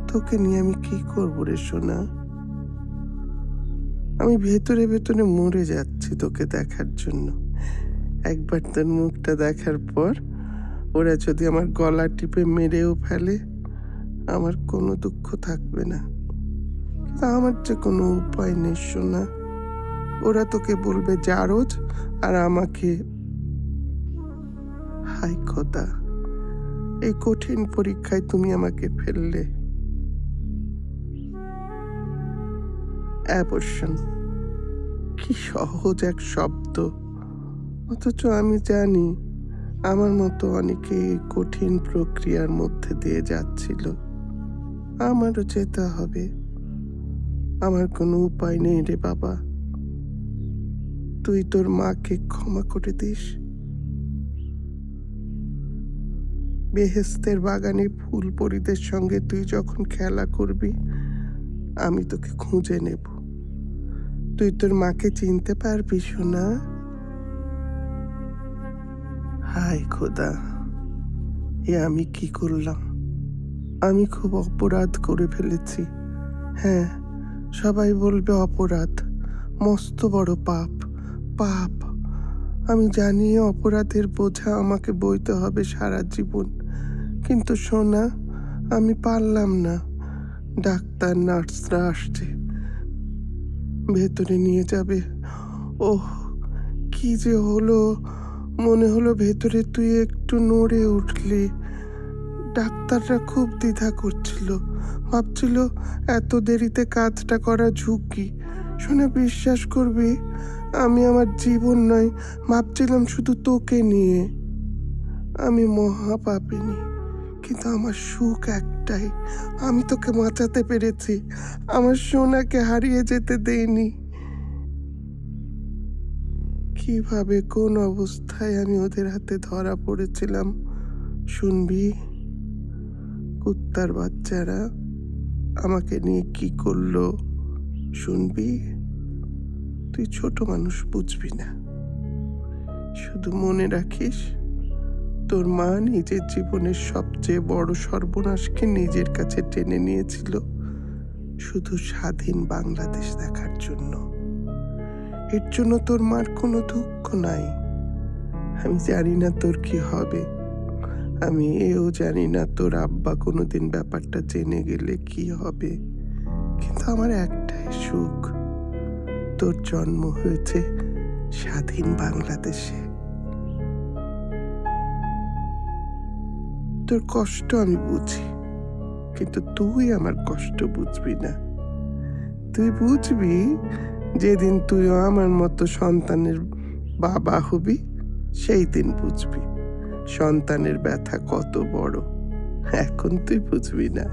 তোকে নিয়ে আমি কি করবো রে সোনা? আমি ভেতরে ভেতরে মরে যাচ্ছি তোকে দেখার জন্য। একবার তোর মুখটা দেখার পর ওরা যদি আমার গলা টিপে মেরেও ফেলে, আমার কোনো দুঃখ থাকবে না। কিন্তু আমার যে কোনো উপায় নেই সোনা। ওরা তোকে বলবে জারজ, আর আমাকে হাই খোদা, এই কঠিন পরীক্ষায় তুমি আমাকে ফেললে। অ্যাবর্শন কি সহজ এক শব্দ, অথচ আমি জানি আমার মতো অনেকে এই কঠিন প্রক্রিয়ার মধ্যে দিয়ে যাচ্ছিল। আমারও যেতে হবে। আমার কোনো উপায় নেই রে বাবা। তুই তোর মাকে ক্ষমা করে দিস। বেহেস্তের বাগানে ফুল পরীদের সঙ্গে তুই যখন খেলা করবি, আমি তোকে খুঁজে নেব। তুই তোর মাকে চিনতে পারবি সোনা? হায় খোদা, এ আমি কি করলাম? আমি খুব অপরাধ করে ফেলেছি। হ্যাঁ, সবাই বলবে অপরাধ, মস্ত বড় পাপ। পাপ, আমি জানি অপরাধের বোঝা আমাকে বইতে হবে সারা জীবন। কিন্তু সোনা, আমি পারলাম না। ডাক্তার নার্সরা আসছে, ভেতরে নিয়ে যাবে। ওহ, কি যে হলো! মনে হলো ভেতরে তুই একটু নড়ে উঠলি। ডাক্তাররা খুব দ্বিধা করছিল, ভাবছিল এত দেরিতে কাজটা করা ঝুঁকি। শুনে বিশ্বাস করবি, আমি আমার জীবন নয়, ভাবছিলাম শুধু তোকে নিয়ে। আমি মহাপাপিনী, কিন্তু আমার সুখ একটাই, আমি তোকে বাঁচাতে পেরেছি। আমার সোনাকে হারিয়ে যেতে দেইনি। কিভাবে কোন অবস্থায় আমি ওদের হাতে ধরা পড়েছিলাম শুনবি? কুত্তার বাচ্চারা আমাকে নিয়ে কি করলো শুনবি? তুই ছোট মানুষ, বুঝবি না। শুধু মনে রাখিস, তোর মা নিজের জীবনের সবচেয়ে বড় সর্বনাশকে নিজের কাছে টেনে নিয়েছিল শুধু স্বাধীন বাংলাদেশ দেখার জন্য। এর জন্য তোর মার কোনো দুঃখ নাই। আমি জানি না তোর কি হবে, আমি এও জানি না তোর আব্বা কোনোদিন ব্যাপারটা জেনে গেলে কি হবে। কিন্তু আমার একটাই সুখ, তোর জন্ম হয়েছে স্বাধীন বাংলাদেশে। তোর কষ্ট আমি বুঝি, কিন্তু তুই আমার কষ্ট বুঝবি না। তুই বুঝবি যেদিন তুইও আমার মতো সন্তানের বাবা হবি, সেই দিন বুঝবি সন্তানের ব্যথা কত বড়। এখন তুই বুঝবি না।